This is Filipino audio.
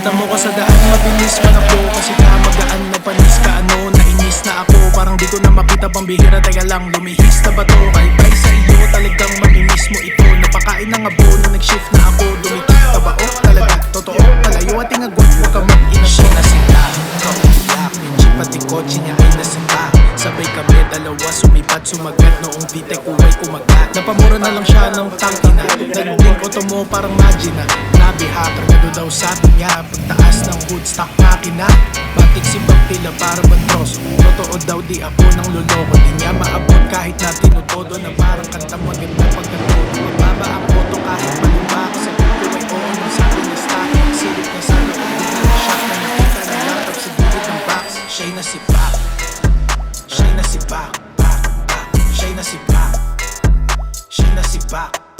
Kita mo ko sa daan, mabilis man ako. Kasi magaan na panis ka ano, nainis na ako. Parang di ko na makita pambihira, teka lang, lumihis na ba to? Bye-bye sa iyo, talagang mamimiss mo ito. Napakain ng abono, nag-shift na ako. Dumikit ka ba? Oh, talaga, totoo. Palayo at ingagwat, huwag ka mag-ina. Siya na sila, kauliyak. Jeep pati kotse niya ay nasapa. Sabay kami dalawa, sumipat, sumagat. Noong titek uway kumagat. Napamura na lang siya ng tangina. Nag-blink auto mo parang magina. Nabi hacker ka daw sabi niya. Pagtaas ng hood stock makina. Batik si Baptila para bantros. Totoo daw di ako ng luloko. Di niya maabot kahit na tinutodo. Na parang kanta maganda pagkatodo. Mababa ang auto kahit maluma. Sa ko ay oo nung sabi niya stock. Silip na sa loob di na na-shock. Na nakita na laptop sa gilid ng box. Siya'y nasipak. Siya'y nasipak. Siya'y nasipak. Siya'y nasipak.